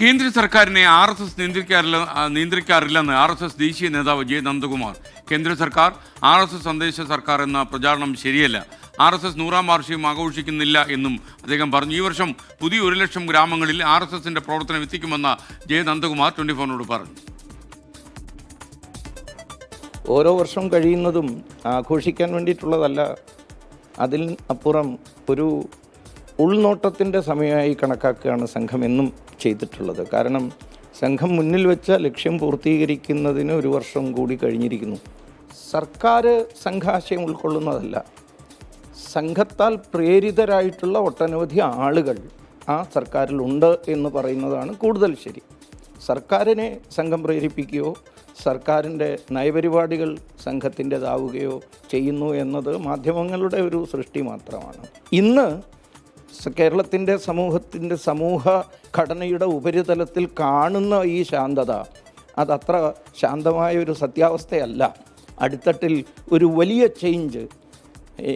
കേന്ദ്ര സർക്കാരിനെ RSS നിയന്ത്രിക്കാറില്ലെന്ന് RSS ദേശീയ നേതാവ് ജെ നന്ദകുമാർ. കേന്ദ്ര സർക്കാർ RSS സന്ദേശ സർക്കാർ എന്ന പ്രചാരണം ശരിയല്ല. RSS 100ാം വാർഷികം ആഘോഷിക്കുന്നില്ല എന്നും അദ്ദേഹം പറഞ്ഞു. ഈ വർഷം പുതിയ 1 ലക്ഷം ഗ്രാമങ്ങളിൽ RSSന്റെ പ്രവർത്തനം എത്തിക്കുമെന്ന് ജെ നന്ദകുമാർ 24നോട് പറഞ്ഞു. ഓരോ വർഷം കഴിയുന്നതും ആഘോഷിക്കാൻ വേണ്ടിയിട്ടുള്ളതല്ല, അതിൽ അപ്പുറം ഒരു ഉൾനോട്ടത്തിൻ്റെ സമയമായി കണക്കാക്കുകയാണ് സംഘം എന്നും ചെയ്തിട്ടുള്ളത്. കാരണം സംഘം മുന്നിൽ വെച്ച ലക്ഷ്യം പൂർത്തീകരിക്കുന്നതിന് 1 വർഷം കൂടി കഴിഞ്ഞിരിക്കുന്നു. സർക്കാർ സംഘാശയം ഉൾക്കൊള്ളുന്നതല്ല, സംഘത്താൽ പ്രേരിതരായിട്ടുള്ള ഒട്ടനവധി ആളുകൾ ആ സർക്കാരിലുണ്ട് എന്ന് പറയുന്നതാണ് കൂടുതൽ ശരി. സർക്കാരിനെ സംഘം പ്രേരിപ്പിക്കുകയോ സർക്കാരിൻ്റെ നയപരിപാടികൾ സംഘത്തിൻ്റെതാവുകയോ ചെയ്യുന്നു എന്നത് മാധ്യമങ്ങളുടെ ഒരു സൃഷ്ടി മാത്രമാണ്. ഇന്ന് കേരളത്തിൻ്റെ സമൂഹ ഘടനയുടെ ഉപരിതലത്തിൽ കാണുന്ന ഈ ശാന്തത അതത്ര ശാന്തമായ ഒരു സത്യാവസ്ഥയല്ല. അടിത്തട്ടിൽ ഒരു വലിയ ചേഞ്ച്,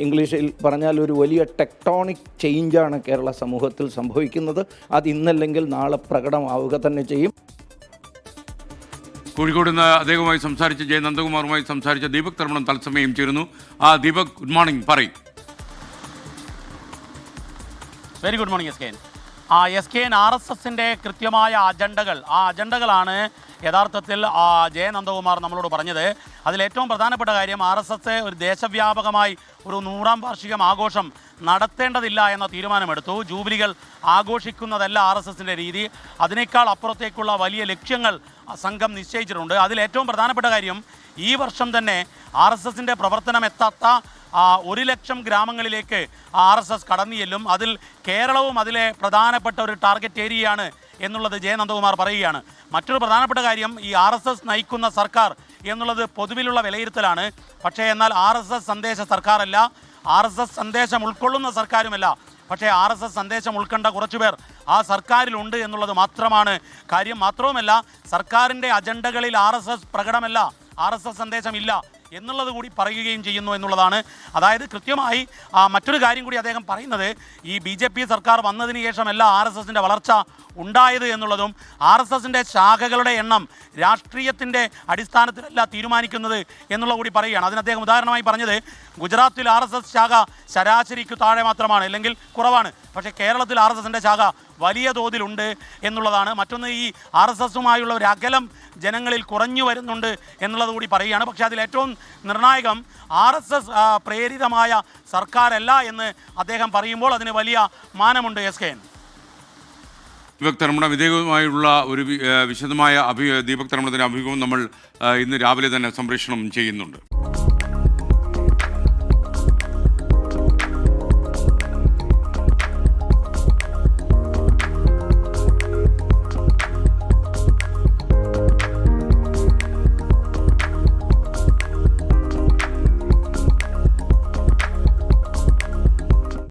ഇംഗ്ലീഷിൽ പറഞ്ഞാൽ ഒരു വലിയ ടെക്ടോണിക് ചേഞ്ചാണ് കേരള സമൂഹത്തിൽ സംഭവിക്കുന്നത്. അത് ഇന്നല്ലെങ്കിൽ നാളെ പ്രകടമാവുക തന്നെ ചെയ്യും. കോഴിക്കോട് നിന്ന് അദ്ദേഹവുമായി സംസാരിച്ച ജെ നന്ദകുമാറുമായി സംസാരിച്ച ദീപക് തർമ്മണം തത്സമയം ചേരുന്നു. Deepak, good morning. പറയും. Very good morning S K N. RSSൻ്റെ കൃത്യമായ അജണ്ടകളാണ് യഥാർത്ഥത്തിൽ ജെ നന്ദകുമാർ നമ്മളോട് പറഞ്ഞത്. അതിലേറ്റവും പ്രധാനപ്പെട്ട കാര്യം RSS ഒരു ദേശവ്യാപകമായി ഒരു 100ാം വാർഷികം ആഘോഷം നടത്തേണ്ടതില്ല എന്ന തീരുമാനമെടുത്തു. ജൂബിലികൾ ആഘോഷിക്കുന്നതല്ല RSSൻ്റെ രീതി, അതിനേക്കാൾ അപ്പുറത്തേക്കുള്ള വലിയ ലക്ഷ്യങ്ങൾ സംഘം നിശ്ചയിച്ചിട്ടുണ്ട്. അതിലേറ്റവും പ്രധാനപ്പെട്ട കാര്യം ഈ വർഷം തന്നെ RSSൻ്റെ പ്രവർത്തനം എത്താത്ത 1 ലക്ഷം ഗ്രാമങ്ങളിലേക്ക് RSS കടന്നു ചെല്ലും. അതിൽ കേരളവും അതിലെ പ്രധാനപ്പെട്ട ഒരു ടാർഗറ്റ് ഏരിയയാണ് എന്നുള്ളത് ജെ നന്ദകുമാർ പറയുകയാണ്. മറ്റൊരു പ്രധാനപ്പെട്ട കാര്യം, ഈ RSS നയിക്കുന്ന സർക്കാർ എന്നുള്ളത് പൊതുവിലുള്ള വിലയിരുത്തലാണ്. പക്ഷേ എന്നാൽ RSS സന്ദേശ സർക്കാരല്ല, RSS സന്ദേശം ഉൾക്കൊള്ളുന്ന സർക്കാരുമല്ല. പക്ഷേ RSS സന്ദേശം ഉൾക്കൊണ്ട കുറച്ചുപേർ ആ സർക്കാരിലുണ്ട് എന്നുള്ളത് മാത്രമാണ് കാര്യം. മാത്രവുമല്ല, സർക്കാരിൻ്റെ അജണ്ടകളിൽ RSS പ്രകടമല്ല, RSS സന്ദേശമില്ല എന്നുള്ളത് കൂടി പറയുകയും ചെയ്യുന്നു എന്നുള്ളതാണ്. അതായത് കൃത്യമായി മറ്റൊരു കാര്യം കൂടി അദ്ദേഹം പറയുന്നത്, ഈ BJP സർക്കാർ വന്നതിന് ശേഷമല്ല RSSൻ്റെ വളർച്ച ഉണ്ടായത് എന്നുള്ളതും RSSൻ്റെ ശാഖകളുടെ എണ്ണം രാഷ്ട്രീയത്തിൻ്റെ അടിസ്ഥാനത്തിലല്ല തീരുമാനിക്കുന്നത് എന്നുള്ള കൂടി പറയുകയാണ്. അതിന് അദ്ദേഹം ഉദാഹരണമായി പറഞ്ഞത്, ഗുജറാത്തിൽ RSS ശാഖ ശരാശരിക്ക് താഴെ മാത്രമാണ്, അല്ലെങ്കിൽ കുറവാണ്. പക്ഷേ കേരളത്തിൽ RSSൻ്റെ ശാഖ വലിയ തോതിലുണ്ട് എന്നുള്ളതാണ്. മറ്റൊന്ന്, ഈ RSSുമായുള്ള ഒരു അകലം ജനങ്ങളിൽ കുറഞ്ഞു വരുന്നുണ്ട് എന്നുള്ളത് കൂടി പറയുകയാണ്. പക്ഷേ അതിലേറ്റവും നിർണായകം RSS പ്രേരിതമായ സർക്കാരല്ല എന്ന് അദ്ദേഹം പറയുമ്പോൾ അതിന് വലിയ മാനമുണ്ട്. SKN. ദീപക് തർമ്മണം, ഇദ്ദേഹവുമായുള്ള ഒരു വിശദമായ ദീപക് തർമ്മണത്തിൻ്റെ അഭിമുഖം നമ്മൾ ഇന്ന് രാവിലെ തന്നെ സംപ്രേഷണം ചെയ്യുന്നുണ്ട്.